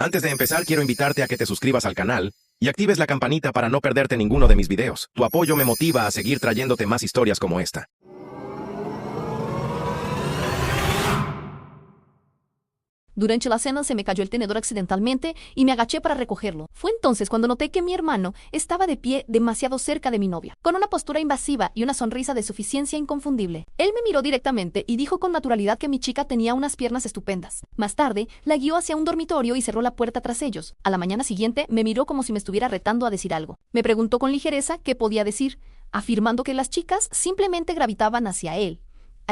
Antes de empezar, quiero invitarte a que te suscribas al canal y actives la campanita para no perderte ninguno de mis videos. Tu apoyo me motiva a seguir trayéndote más historias como esta. Durante la cena se me cayó el tenedor accidentalmente y me agaché para recogerlo. Fue entonces cuando noté que mi hermano estaba de pie demasiado cerca de mi novia, con una postura invasiva y una sonrisa de suficiencia inconfundible. Él me miró directamente y dijo con naturalidad que mi chica tenía unas piernas estupendas. Más tarde, la guió hacia un dormitorio y cerró la puerta tras ellos. A la mañana siguiente, me miró como si me estuviera retando a decir algo. Me preguntó con ligereza qué podía decir, afirmando que las chicas simplemente gravitaban hacia él.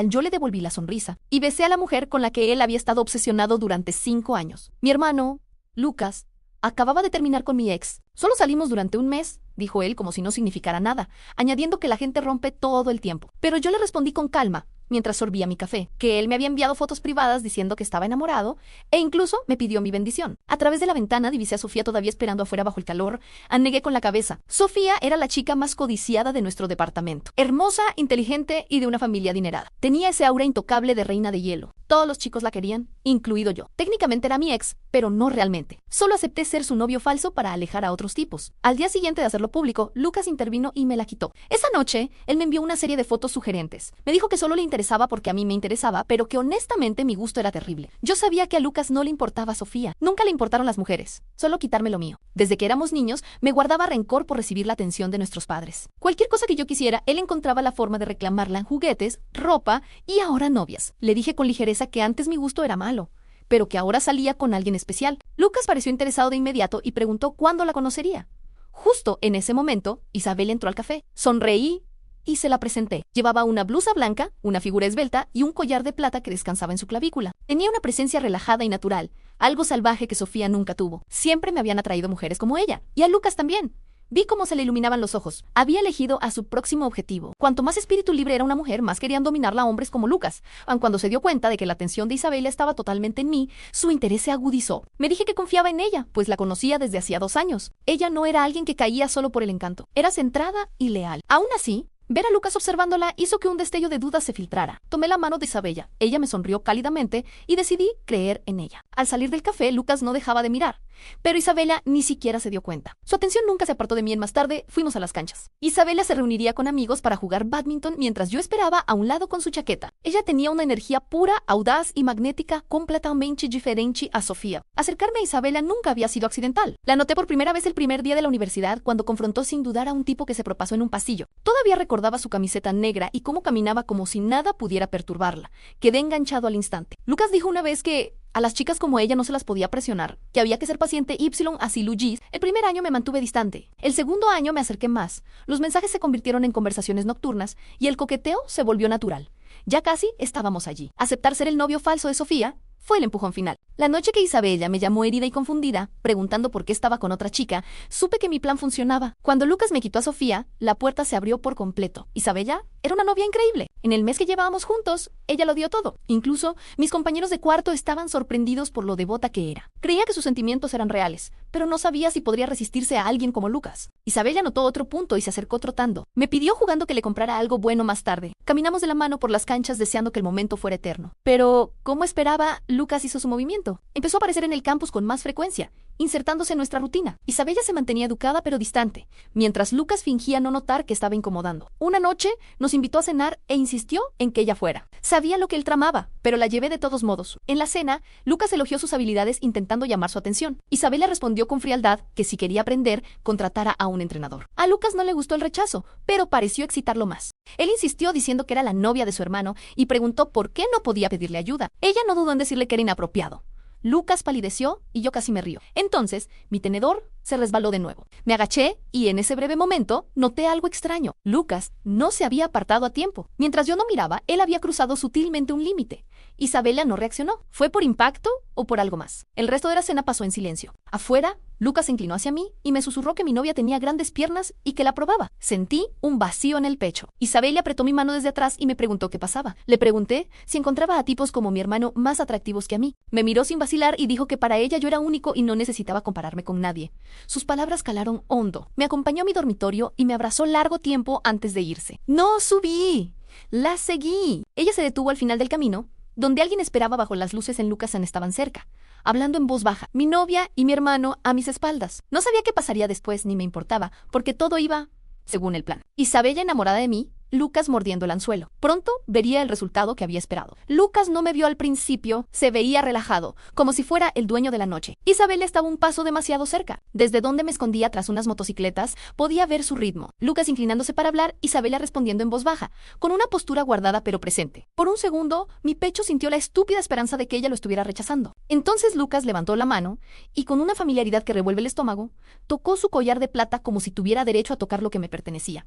Yo le devolví la sonrisa y besé a la mujer con la que él había estado obsesionado durante 5 años. Mi hermano, Lucas, acababa de terminar con mi ex. Solo salimos durante un mes, dijo él como si no significara nada, añadiendo que la gente rompe todo el tiempo. Pero yo le respondí con calma, mientras sorbía mi café, que él me había enviado fotos privadas diciendo que estaba enamorado e incluso me pidió mi bendición. A través de la ventana divisé a Sofía todavía esperando afuera bajo el calor. Negué con la cabeza. Sofía era la chica más codiciada de nuestro departamento. Hermosa, inteligente y de una familia adinerada. Tenía ese aura intocable de reina de hielo. Todos los chicos la querían, incluido yo. Técnicamente era mi ex, pero no realmente. Solo acepté ser su novio falso para alejar a otros tipos. Al día siguiente de hacerlo público, Lucas intervino y me la quitó. Esa noche, él me envió una serie de fotos sugerentes. Me dijo que solo le interesaba porque a mí me interesaba, pero que honestamente mi gusto era terrible. Yo sabía que a Lucas no le importaba a Sofía. Nunca le importaron las mujeres, solo quitarme lo mío. Desde que éramos niños, me guardaba rencor por recibir la atención de nuestros padres. Cualquier cosa que yo quisiera, él encontraba la forma de reclamarla en juguetes, ropa y ahora novias. Le dije con ligereza que antes mi gusto era malo, pero que ahora salía con alguien especial. Lucas pareció interesado de inmediato y preguntó cuándo la conocería. Justo en ese momento, Isabel entró al café. Sonreí y se la presenté. Llevaba una blusa blanca, una figura esbelta y un collar de plata que descansaba en su clavícula. Tenía una presencia relajada y natural, algo salvaje que Sofía nunca tuvo. Siempre me habían atraído mujeres como ella, y a Lucas también. Vi cómo se le iluminaban los ojos. Había elegido a su próximo objetivo. Cuanto más espíritu libre era una mujer, más querían dominarla a hombres como Lucas. Aun cuando se dio cuenta de que la atención de Isabela estaba totalmente en mí, su interés se agudizó. Me dije que confiaba en ella, pues la conocía desde hacía 2 años. Ella no era alguien que caía solo por el encanto. Era centrada y leal. Aún así, ver a Lucas observándola hizo que un destello de duda se filtrara. Tomé la mano de Isabella. Ella me sonrió cálidamente y decidí creer en ella. Al salir del café, Lucas no dejaba de mirar, pero Isabella ni siquiera se dio cuenta. Su atención nunca se apartó de mí. Más tarde fuimos a las canchas. Isabella se reuniría con amigos para jugar bádminton mientras yo esperaba a un lado con su chaqueta. Ella tenía una energía pura, audaz y magnética completamente diferente a Sofía. Acercarme a Isabella nunca había sido accidental. La noté por primera vez el primer día de la universidad cuando confrontó sin dudar a un tipo que se propasó en un pasillo. Todavía recordaba su camiseta negra y cómo caminaba como si nada pudiera perturbarla. Quedé enganchado al instante. Lucas dijo una vez que a las chicas como ella no se las podía presionar, que había que ser paciente así Lugis. El primer año me mantuve distante. El segundo año me acerqué más. Los mensajes se convirtieron en conversaciones nocturnas y el coqueteo se volvió natural. Ya casi estábamos allí. Aceptar ser el novio falso de Sofía fue el empujón final. La noche que Isabella me llamó herida y confundida, preguntando por qué estaba con otra chica, supe que mi plan funcionaba. Cuando Lucas me quitó a Sofía, la puerta se abrió por completo. Isabella era una novia increíble. En el mes que llevábamos juntos, ella lo dio todo. Incluso mis compañeros de cuarto estaban sorprendidos por lo devota que era. Creía que sus sentimientos eran reales, pero no sabía si podría resistirse a alguien como Lucas. Isabella notó otro punto y se acercó trotando. Me pidió jugando que le comprara algo bueno más tarde. Caminamos de la mano por las canchas deseando que el momento fuera eterno. Pero, como esperaba, Lucas hizo su movimiento. Empezó a aparecer en el campus con más frecuencia, insertándose en nuestra rutina. Isabella se mantenía educada pero distante, mientras Lucas fingía no notar que estaba incomodando. Una noche nos invitó a cenar e insistió en que ella fuera. Sabía lo que él tramaba, pero la llevé de todos modos. En la cena, Lucas elogió sus habilidades intentando llamar su atención. Isabella respondió con frialdad que si quería aprender, contratara a un entrenador. A Lucas no le gustó el rechazo, pero pareció excitarlo más. Él insistió diciendo que era la novia de su hermano y preguntó por qué no podía pedirle ayuda. Ella no dudó en decirle que era inapropiado. Lucas palideció y yo casi me río. Entonces, mi tenedor se resbaló de nuevo. Me agaché y en ese breve momento noté algo extraño. Lucas no se había apartado a tiempo. Mientras yo no miraba, él había cruzado sutilmente un límite. Isabella no reaccionó. ¿Fue por impacto o por algo más? El resto de la cena pasó en silencio. Afuera, Lucas se inclinó hacia mí y me susurró que mi novia tenía grandes piernas y que la probaba. Sentí un vacío en el pecho. Isabella apretó mi mano desde atrás y me preguntó qué pasaba. Le pregunté si encontraba a tipos como mi hermano más atractivos que a mí. Me miró sin vacilar y dijo que para ella yo era único y no necesitaba compararme con nadie. Sus palabras calaron hondo. Me acompañó a mi dormitorio y me abrazó largo tiempo antes de irse. No subí. La seguí. Ella se detuvo al final del camino, donde alguien esperaba bajo las luces en Lucas estaban cerca. hablando en voz baja, mi novia y mi hermano a mis espaldas. No sabía qué pasaría después ni me importaba, porque todo iba según el plan. Isabella enamorada de mí, Lucas mordiendo el anzuelo. Pronto vería el resultado que había esperado. Lucas no me vio al principio, se veía relajado, como si fuera el dueño de la noche. Isabela estaba un paso demasiado cerca. Desde donde me escondía tras unas motocicletas, podía ver su ritmo. Lucas inclinándose para hablar, Isabela respondiendo en voz baja, con una postura guardada pero presente. Por un segundo, mi pecho sintió la estúpida esperanza de que ella lo estuviera rechazando. Entonces Lucas levantó la mano y, con una familiaridad que revuelve el estómago, tocó su collar de plata como si tuviera derecho a tocar lo que me pertenecía.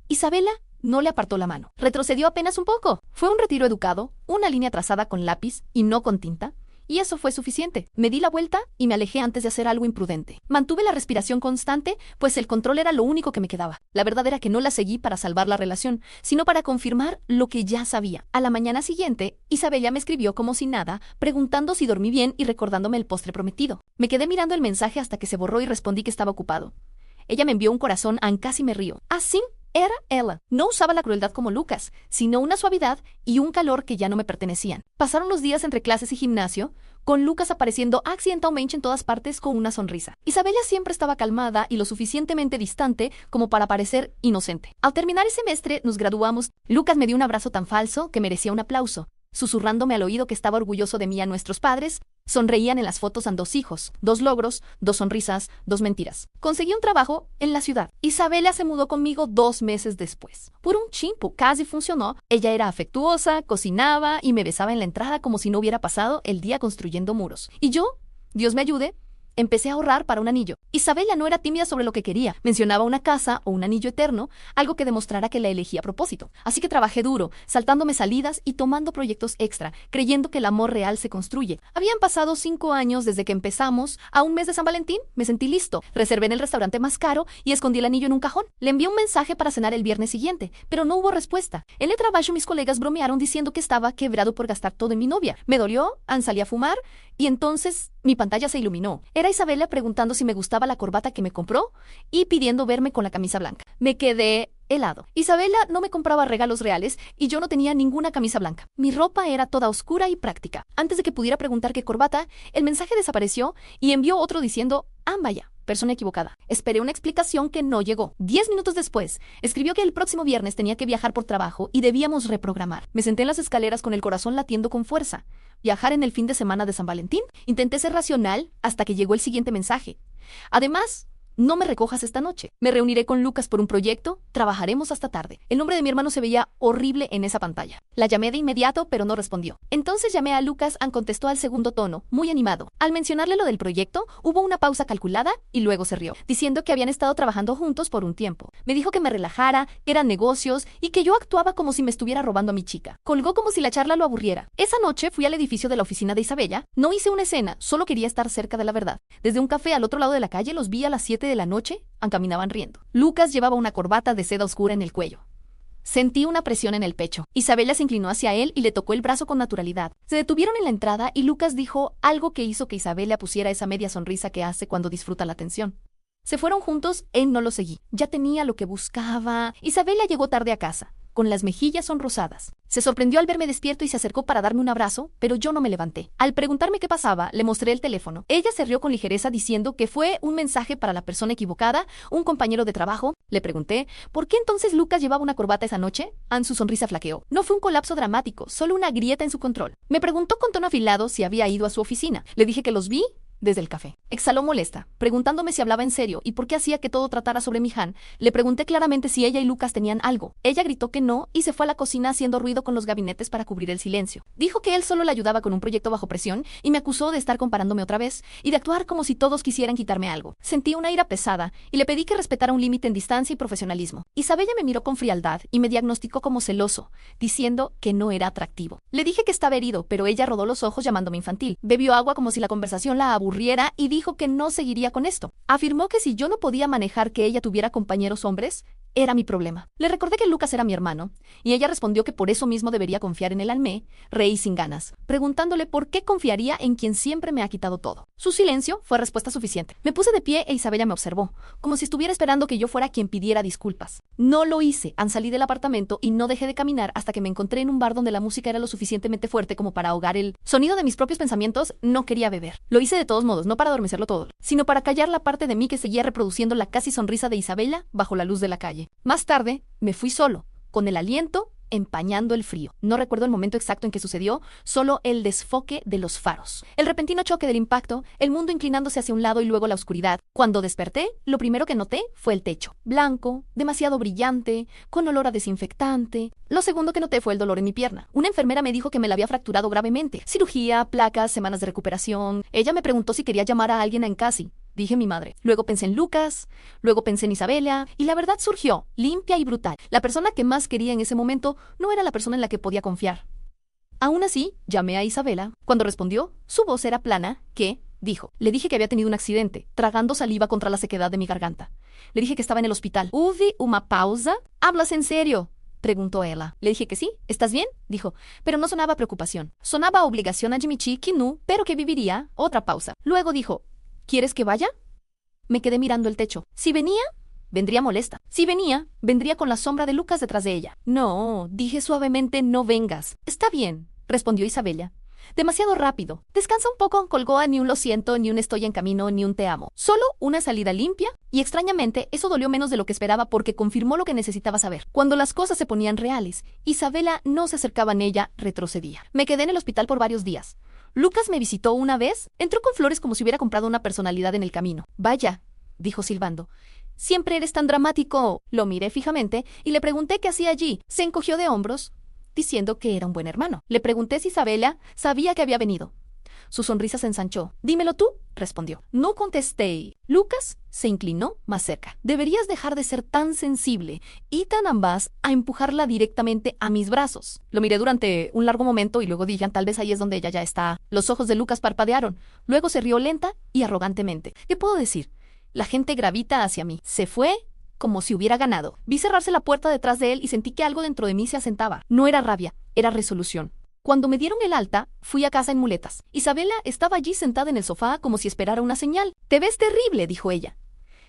Isabela no le apartó la mano. Retrocedió apenas un poco. Fue un retiro educado, una línea trazada con lápiz y no con tinta, y eso fue suficiente. Me di la vuelta y me alejé antes de hacer algo imprudente. Mantuve la respiración constante, pues el control era lo único que me quedaba. La verdad era que no la seguí para salvar la relación, sino para confirmar lo que ya sabía. A la mañana siguiente, Isabella me escribió como si nada, preguntando si dormí bien y recordándome el postre prometido. Me quedé mirando el mensaje hasta que se borró y respondí que estaba ocupado. Ella me envió un corazón, casi me río. Así era ella. No usaba la crueldad como Lucas, sino una suavidad y un calor que ya no me pertenecían. Pasaron los días entre clases y gimnasio, con Lucas apareciendo accidentalmente en todas partes con una sonrisa. Isabella siempre estaba calmada y lo suficientemente distante como para parecer inocente. Al terminar el semestre, nos graduamos. Lucas me dio un abrazo tan falso que merecía un aplauso, susurrándome al oído que estaba orgulloso de mí a nuestros padres. Sonreían en las fotos a 2 hijos, 2 logros, 2 sonrisas, 2 mentiras. Conseguí un trabajo en la ciudad. Isabella se mudó conmigo 2 meses después. Por un tiempo casi funcionó. Ella era afectuosa, cocinaba y me besaba en la entrada como si no hubiera pasado el día construyendo muros. Y yo, Dios me ayude, empecé a ahorrar para un anillo. Isabella no era tímida sobre lo que quería. Mencionaba una casa o un anillo eterno, algo que demostrara que la elegía a propósito. Así que trabajé duro, saltándome salidas y tomando proyectos extra, creyendo que el amor real se construye. Habían pasado 5 años desde que empezamos. A un mes de San Valentín me sentí listo. Reservé en el restaurante más caro y escondí el anillo en un cajón. Le envié un mensaje para cenar el viernes siguiente, pero no hubo respuesta. En el trabajo mis colegas bromearon diciendo que estaba quebrado por gastar todo en mi novia. Me dolió, salí a fumar y entonces mi pantalla se iluminó. Era Isabella preguntando si me gustaba la corbata que me compró y pidiendo verme con la camisa blanca. Me quedé helado. Isabella no me compraba regalos reales y yo no tenía ninguna camisa blanca. Mi ropa era toda oscura y práctica. Antes de que pudiera preguntar qué corbata, el mensaje desapareció y envió otro diciendo, vaya, persona equivocada. Esperé una explicación que no llegó. 10 minutos después, escribió que el próximo viernes tenía que viajar por trabajo y debíamos reprogramar. Me senté en las escaleras con el corazón latiendo con fuerza. Viajar en el fin de semana de San Valentín. Intenté ser racional hasta que llegó el siguiente mensaje. Además, no me recojas esta noche. Me reuniré con Lucas por un proyecto. Trabajaremos hasta tarde. El nombre de mi hermano se veía horrible en esa pantalla. La llamé de inmediato, pero no respondió. Entonces llamé a Lucas, contestó al segundo tono, muy animado. Al mencionarle lo del proyecto, hubo una pausa calculada y luego se rió, diciendo que habían estado trabajando juntos por un tiempo. Me dijo que me relajara, que eran negocios y que yo actuaba como si me estuviera robando a mi chica. Colgó como si la charla lo aburriera. Esa noche fui al edificio de la oficina de Isabella. No hice una escena, solo quería estar cerca de la verdad. Desde un café al otro lado de la calle los vi a las 7 de la noche, caminaban riendo. Lucas llevaba una corbata de seda oscura en el cuello. Sentí una presión en el pecho. Isabella se inclinó hacia él y le tocó el brazo con naturalidad. Se detuvieron en la entrada y Lucas dijo algo que hizo que Isabella pusiera esa media sonrisa que hace cuando disfruta la atención. Se fueron juntos, él no lo seguí. Ya tenía lo que buscaba. Isabella llegó tarde a casa, con las mejillas sonrosadas. Se sorprendió al verme despierto y se acercó para darme un abrazo, pero yo no me levanté. Al preguntarme qué pasaba, le mostré el teléfono. Ella se rió con ligereza diciendo que fue un mensaje para la persona equivocada, un compañero de trabajo. Le pregunté, ¿por qué entonces Lucas llevaba una corbata esa noche? Su sonrisa flaqueó. No fue un colapso dramático, solo una grieta en su control. Me preguntó con tono afilado si había ido a su oficina. Le dije que los vi desde el café. Exhaló molesta, preguntándome si hablaba en serio y por qué hacía que todo tratara sobre Mihan. Le pregunté claramente si ella y Lucas tenían algo. Ella gritó que no y se fue a la cocina haciendo ruido con los gabinetes para cubrir el silencio. Dijo que él solo le ayudaba con un proyecto bajo presión y me acusó de estar comparándome otra vez y de actuar como si todos quisieran quitarme algo. Sentí una ira pesada y le pedí que respetara un límite en distancia y profesionalismo. Isabella me miró con frialdad y me diagnosticó como celoso, diciendo que no era atractivo. Le dije que estaba herido, pero ella rodó los ojos llamándome infantil. Bebió agua como si la conversación la aburriera y dijo que no seguiría con esto. Afirmó que si yo no podía manejar que ella tuviera compañeros hombres, era mi problema. Le recordé que Lucas era mi hermano, y ella respondió que por eso mismo debería confiar en el almé. Reí sin ganas, preguntándole por qué confiaría en quien siempre me ha quitado todo. Su silencio fue respuesta suficiente. Me puse de pie e Isabela me observó, como si estuviera esperando que yo fuera quien pidiera disculpas. No lo hice, salí del apartamento y no dejé de caminar hasta que me encontré en un bar donde la música era lo suficientemente fuerte como para ahogar el sonido de mis propios pensamientos. No quería beber. Lo hice de todos modos, no para adormecerlo todo, sino para callar la parte de mí que seguía reproduciendo la casi sonrisa de Isabela bajo la luz de la calle. Más tarde, me fui solo, con el aliento empañando el frío. No recuerdo el momento exacto en que sucedió, solo el desfoque de los faros. El repentino choque del impacto, el mundo inclinándose hacia un lado y luego la oscuridad. Cuando desperté, lo primero que noté fue el techo. Blanco, demasiado brillante, con olor a desinfectante. Lo segundo que noté fue el dolor en mi pierna. Una enfermera me dijo que me la había fracturado gravemente. Cirugía, placas, semanas de recuperación. Ella me preguntó si quería llamar a alguien en casa. Dije mi madre. Luego pensé en Lucas, luego pensé en Isabela, y la verdad surgió, limpia y brutal. La persona que más quería en ese momento no era la persona en la que podía confiar. Aún así, llamé a Isabela. Cuando respondió, su voz era plana, dijo. Le dije que había tenido un accidente, tragando saliva contra la sequedad de mi garganta. Le dije que estaba en el hospital. ¿Hubo una pausa? ¿Hablas en serio?, preguntó ella. Le dije que sí. ¿Estás bien?, dijo, pero no sonaba preocupación. Sonaba obligación a admitir que no, pero que viviría. Otra pausa. Luego dijo, ¿quieres que vaya? Me quedé mirando el techo. Si venía, vendría molesta. Si venía, vendría con la sombra de Lucas detrás de ella. No, dije suavemente, no vengas. Está bien, respondió Isabela. Demasiado rápido. Descansa un poco, colgó a ni un lo siento, ni un estoy en camino, ni un te amo. Solo una salida limpia, y extrañamente eso dolió menos de lo que esperaba porque confirmó lo que necesitaba saber. Cuando las cosas se ponían reales, Isabela no se acercaba en ella, retrocedía. Me quedé en el hospital por varios días. Lucas me visitó una vez, entró con flores como si hubiera comprado una personalidad en el camino. Vaya, dijo silbando. Siempre eres tan dramático. Lo miré fijamente y le pregunté qué hacía allí. Se encogió de hombros, diciendo que era un buen hermano. Le pregunté si Isabela sabía que había venido. Su sonrisa se ensanchó. Dímelo tú, respondió. No contesté. Lucas se inclinó más cerca. Deberías dejar de ser tan sensible y tan ambas a empujarla directamente a mis brazos. Lo miré durante un largo momento y luego dije, tal vez ahí es donde ella ya está. Los ojos de Lucas parpadearon. Luego se rió lenta y arrogantemente. ¿Qué puedo decir? La gente gravita hacia mí. Se fue como si hubiera ganado. Vi cerrarse la puerta detrás de él y sentí que algo dentro de mí se asentaba. No era rabia, era resolución. Cuando me dieron el alta, fui a casa en muletas. Isabela estaba allí sentada en el sofá como si esperara una señal. «Te ves terrible», dijo ella.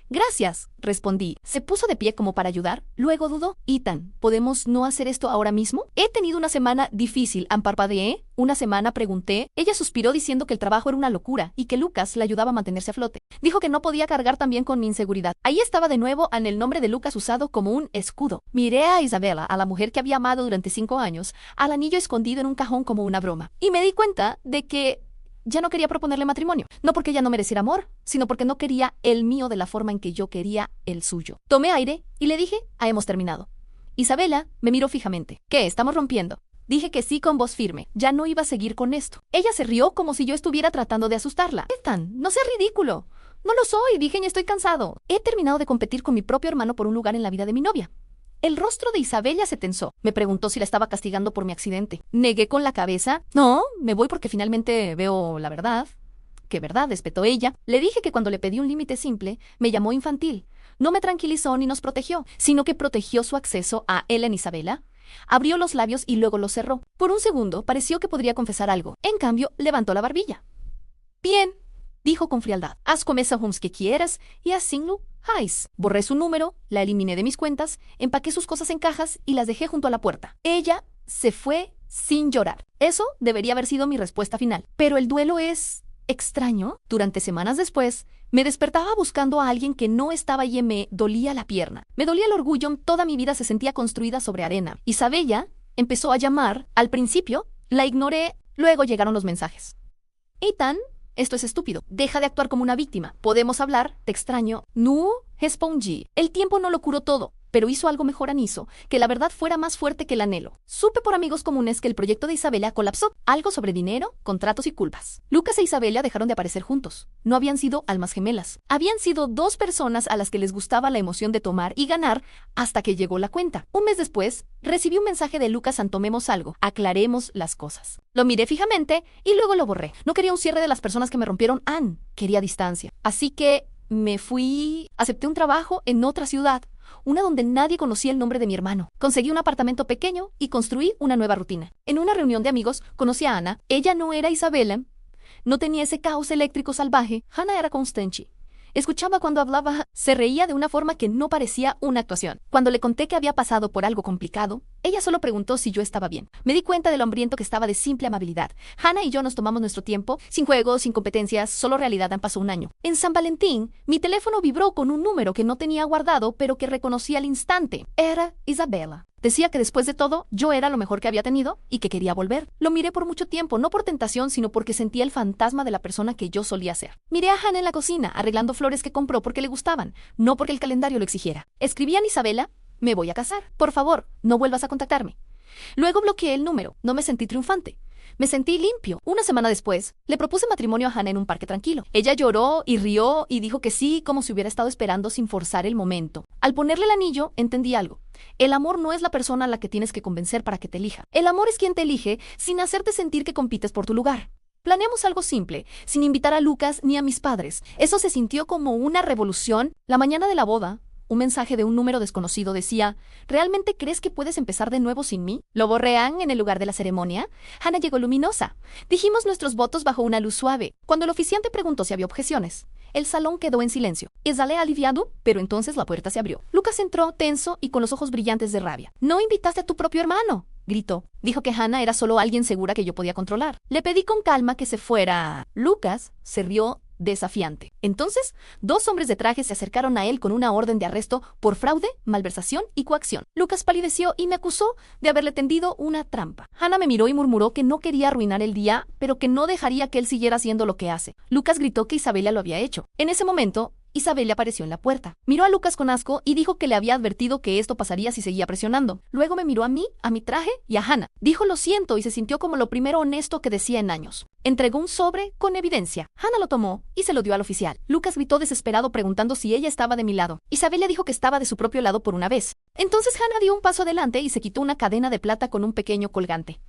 «Gracias», respondí. Se puso de pie como para ayudar. Luego dudó. «Ethan, ¿podemos no hacer esto ahora mismo? He tenido una semana difícil», parpadeé. «¿Una semana?», pregunté. Ella suspiró diciendo que el trabajo era una locura y que Lucas la ayudaba a mantenerse a flote. Dijo que no podía cargar también con mi inseguridad. Ahí estaba de nuevo en el nombre de Lucas usado como un escudo. Miré a Isabela, a la mujer que había amado durante 5 años, al anillo escondido en un cajón como una broma. Y me di cuenta de que ya no quería proponerle matrimonio. No porque ella no mereciera amor, sino porque no quería el mío de la forma en que yo quería el suyo. Tomé aire y le dije, hemos terminado. Isabela me miró fijamente. ¿Qué? ¿Estamos rompiendo? Dije que sí con voz firme. Ya no iba a seguir con esto. Ella se rió como si yo estuviera tratando de asustarla. Ethan, no seas ridículo. No lo soy, dije, y estoy cansado. He terminado de competir con mi propio hermano por un lugar en la vida de mi novia. El rostro de Isabela se tensó. Me preguntó si la estaba castigando por mi accidente. Negué con la cabeza. No, me voy porque finalmente veo la verdad. ¿Qué verdad?, espetó ella. Le dije que cuando le pedí un límite simple, me llamó infantil. No me tranquilizó ni nos protegió, sino que protegió su acceso a él en Isabela. Abrió los labios y luego los cerró. Por un segundo pareció que podría confesar algo. En cambio, levantó la barbilla. Bien, dijo con frialdad. Haz con esa homes que quieras y asígnalo. Hayes. Borré su número, la eliminé de mis cuentas, empaqué sus cosas en cajas y las dejé junto a la puerta. Ella se fue sin llorar. Eso debería haber sido mi respuesta final. Pero el duelo es extraño. Durante semanas después, me despertaba buscando a alguien que no estaba allí y me dolía la pierna. Me dolía el orgullo, toda mi vida se sentía construida sobre arena. Isabela empezó a llamar. Al principio, la ignoré, luego llegaron los mensajes. Ethan, esto es estúpido. Deja de actuar como una víctima. ¿Podemos hablar? Te extraño. No, respondí. El tiempo no lo curó todo, pero hizo algo mejor hizo que la verdad fuera más fuerte que el anhelo. Supe por amigos comunes que el proyecto de Isabela colapsó. Algo sobre dinero, contratos y culpas. Lucas e Isabela dejaron de aparecer juntos. No habían sido almas gemelas. Habían sido 2 personas a las que les gustaba la emoción de tomar y ganar hasta que llegó la cuenta. Un mes después, recibí un mensaje de Lucas: tomemos algo, aclaremos las cosas. Lo miré fijamente y luego lo borré. No quería un cierre de las personas que me rompieron. Quería distancia. Así que me fui, acepté un trabajo en otra ciudad. una donde nadie conocía el nombre de mi hermano. Conseguí un apartamento pequeño y construí una nueva rutina. En una reunión de amigos conocí a Ana. Ella no era Isabela, no tenía ese caos eléctrico salvaje. Hannah era Constanchi. Escuchaba cuando hablaba, se reía de una forma que no parecía una actuación. Cuando le conté que había pasado por algo complicado, ella solo preguntó si yo estaba bien. Me di cuenta de lo hambriento que estaba de simple amabilidad. Hannah y yo nos tomamos nuestro tiempo, sin juegos, sin competencias, solo realidad. Han pasado un año. En San Valentín, mi teléfono vibró con un número que no tenía guardado, pero que reconocí al instante. Era Isabela. Decía que después de todo, yo era lo mejor que había tenido y que quería volver. Lo miré por mucho tiempo, no por tentación, sino porque sentía el fantasma de la persona que yo solía ser. Miré a Hannah en la cocina, arreglando flores que compró porque le gustaban, no porque el calendario lo exigiera. Escribí a Isabela, me voy a casar. Por favor, no vuelvas a contactarme. Luego bloqueé el número. No me sentí triunfante. Me sentí limpio. Una semana después, le propuse matrimonio a Hannah en un parque tranquilo. Ella lloró y rió y dijo que sí, como si hubiera estado esperando sin forzar el momento. Al ponerle el anillo, entendí algo. El amor no es la persona a la que tienes que convencer para que te elija. El amor es quien te elige sin hacerte sentir que compites por tu lugar. Planeamos algo simple, sin invitar a Lucas ni a mis padres. Eso se sintió como una revolución. La mañana de la boda, un mensaje de un número desconocido decía: ¿realmente crees que puedes empezar de nuevo sin mí? Lo borrean en el lugar de la ceremonia. Hannah llegó luminosa. Dijimos nuestros votos bajo una luz suave. Cuando el oficiante preguntó si había objeciones, el salón quedó en silencio. Exhalé aliviado, pero entonces la puerta se abrió. Lucas entró tenso y con los ojos brillantes de rabia. «¿No invitaste a tu propio hermano?», gritó. Dijo que Hannah era solo alguien segura que yo podía controlar. Le pedí con calma que se fuera. Lucas se rió desafiante. Entonces, dos hombres de traje se acercaron a él con una orden de arresto por fraude, malversación y coacción. Lucas palideció y me acusó de haberle tendido una trampa. Hannah me miró y murmuró que no quería arruinar el día, pero que no dejaría que él siguiera haciendo lo que hace. Lucas gritó que Isabela lo había hecho. En ese momento, Isabela apareció en la puerta. Miró a Lucas con asco y dijo que le había advertido que esto pasaría si seguía presionando. Luego me miró a mí, a mi traje y a Hannah. Dijo lo siento y se sintió como lo primero honesto que decía en años. Entregó un sobre con evidencia. Hannah lo tomó y se lo dio al oficial. Lucas gritó desesperado preguntando si ella estaba de mi lado. Isabela dijo que estaba de su propio lado por una vez. Entonces Hannah dio un paso adelante y se quitó una cadena de plata con un pequeño colgante.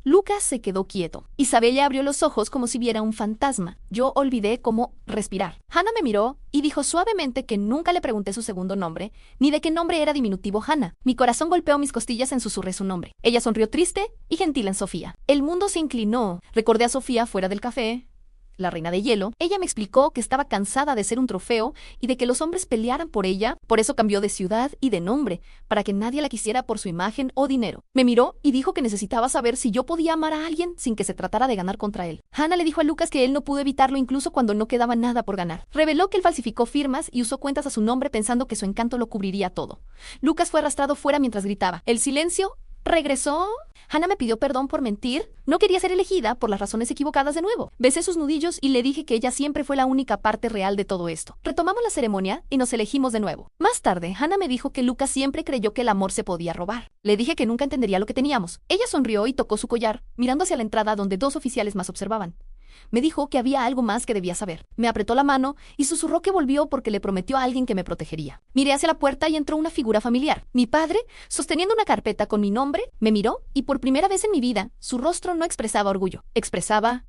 Lucas se quedó quieto. Isabela abrió los ojos como si viera un fantasma. Yo olvidé cómo respirar. Hannah me miró y dijo suavemente que nunca le pregunté su segundo nombre, ni de qué nombre era diminutivo Hannah. Mi corazón golpeó mis costillas en susurré su nombre. Ella sonrió triste y gentil en Sofía. El mundo se inclinó. Recordé a Sofía fuera del café, la reina de hielo. Ella me explicó que estaba cansada de ser un trofeo y de que los hombres pelearan por ella, por eso cambió de ciudad y de nombre, para que nadie la quisiera por su imagen o dinero. Me miró y dijo que necesitaba saber si yo podía amar a alguien sin que se tratara de ganar contra él. Hannah le dijo a Lucas que él no pudo evitarlo incluso cuando no quedaba nada por ganar. Reveló que él falsificó firmas y usó cuentas a su nombre pensando que su encanto lo cubriría todo. Lucas fue arrastrado fuera mientras gritaba. El silencio regresó. Hannah me pidió perdón por mentir. No quería ser elegida por las razones equivocadas de nuevo. Besé sus nudillos y le dije que ella siempre fue la única parte real de todo esto. Retomamos la ceremonia y nos elegimos de nuevo. Más tarde, Hannah me dijo que Lucas siempre creyó que el amor se podía robar. Le dije que nunca entendería lo que teníamos. Ella sonrió y tocó su collar, mirando hacia la entrada donde dos oficiales más observaban. Me dijo que había algo más que debía saber. Me apretó la mano y susurró que volvió porque le prometió a alguien que me protegería. Miré hacia la puerta y entró una figura familiar. Mi padre, sosteniendo una carpeta con mi nombre, me miró y por primera vez en mi vida, su rostro no expresaba orgullo. Expresaba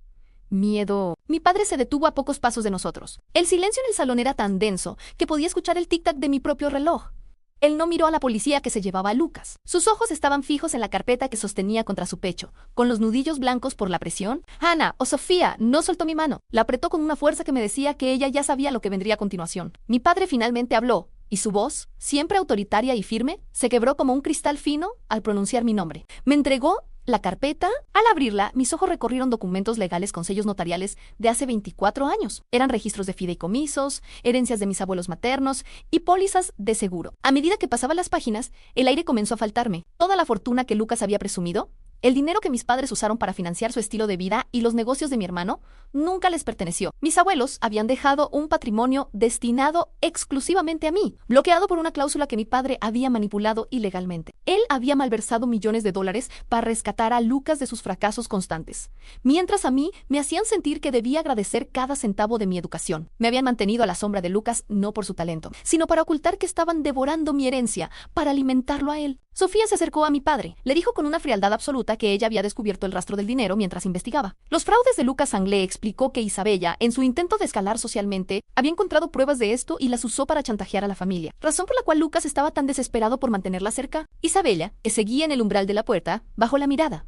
miedo. Mi padre se detuvo a pocos pasos de nosotros. El silencio en el salón era tan denso que podía escuchar el tic-tac de mi propio reloj. Él no miró a la policía que se llevaba a Lucas. Sus ojos estaban fijos en la carpeta que sostenía contra su pecho, con los nudillos blancos por la presión. Hannah o Sofía no soltó mi mano. La apretó con una fuerza que me decía que ella ya sabía lo que vendría a continuación. Mi padre finalmente habló, y su voz, siempre autoritaria y firme, se quebró como un cristal fino al pronunciar mi nombre. Me entregó la carpeta. Al abrirla, mis ojos recorrieron documentos legales con sellos notariales de hace 24 años. Eran registros de fideicomisos, herencias de mis abuelos maternos y pólizas de seguro. A medida que pasaba las páginas, el aire comenzó a faltarme. Toda la fortuna que Lucas había presumido, el dinero que mis padres usaron para financiar su estilo de vida y los negocios de mi hermano, nunca les perteneció. Mis abuelos habían dejado un patrimonio destinado exclusivamente a mí, bloqueado por una cláusula que mi padre había manipulado ilegalmente. Él había malversado millones de dólares para rescatar a Lucas de sus fracasos constantes, mientras a mí me hacían sentir que debía agradecer cada centavo de mi educación. Me habían mantenido a la sombra de Lucas no por su talento, sino para ocultar que estaban devorando mi herencia, para alimentarlo a él. Sofía se acercó a mi padre. Le dijo con una frialdad absoluta que ella había descubierto el rastro del dinero mientras investigaba. Los fraudes de Lucas Anglé explicó que Isabella, en su intento de escalar socialmente, había encontrado pruebas de esto y las usó para chantajear a la familia, razón por la cual Lucas estaba tan desesperado por mantenerla cerca. Isabella, que seguía en el umbral de la puerta, bajó la mirada.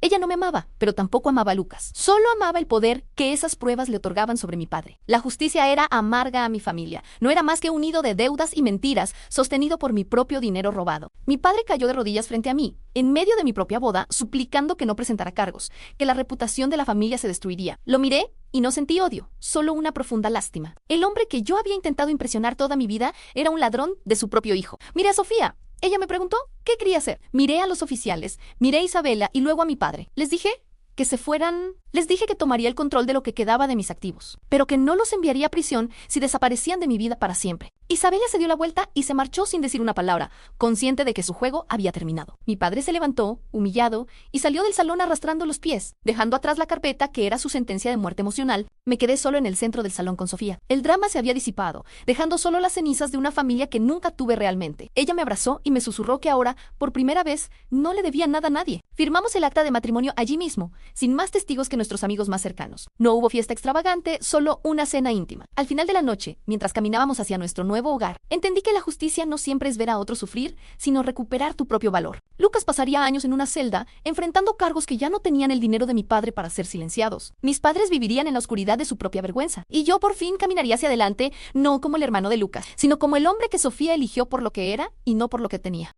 Ella no me amaba, pero tampoco amaba a Lucas. Solo amaba el poder que esas pruebas le otorgaban sobre mi padre. La justicia era amarga a mi familia. No era más que un nido de deudas y mentiras sostenido por mi propio dinero robado. Mi padre cayó de rodillas frente a mí, en medio de mi propia boda, suplicando que no presentara cargos, que la reputación de la familia se destruiría. Lo miré y no sentí odio, solo una profunda lástima. El hombre que yo había intentado impresionar toda mi vida era un ladrón de su propio hijo. Miré a Sofía. Ella me preguntó qué quería hacer. Miré a los oficiales, miré a Isabela y luego a mi padre. Les dije que se fueran. Les dije que tomaría el control de lo que quedaba de mis activos, pero que no los enviaría a prisión si desaparecían de mi vida para siempre. Isabela se dio la vuelta y se marchó sin decir una palabra, consciente de que su juego había terminado. Mi padre se levantó, humillado, y salió del salón arrastrando los pies, dejando atrás la carpeta que era su sentencia de muerte emocional. Me quedé solo en el centro del salón con Sofía. El drama se había disipado, dejando solo las cenizas de una familia que nunca tuve realmente. Ella me abrazó y me susurró que ahora, por primera vez, no le debía nada a nadie. Firmamos el acta de matrimonio allí mismo, sin más testigos que nuestros amigos más cercanos. No hubo fiesta extravagante, solo una cena íntima. Al final de la noche, mientras caminábamos hacia nuestro nuevo hogar, entendí que la justicia no siempre es ver a otro sufrir, sino recuperar tu propio valor. Lucas pasaría años en una celda, enfrentando cargos que ya no tenían el dinero de mi padre para ser silenciados. Mis padres vivirían en la oscuridad de su propia vergüenza, y yo por fin caminaría hacia adelante, no como el hermano de Lucas, sino como el hombre que Sofía eligió por lo que era y no por lo que tenía.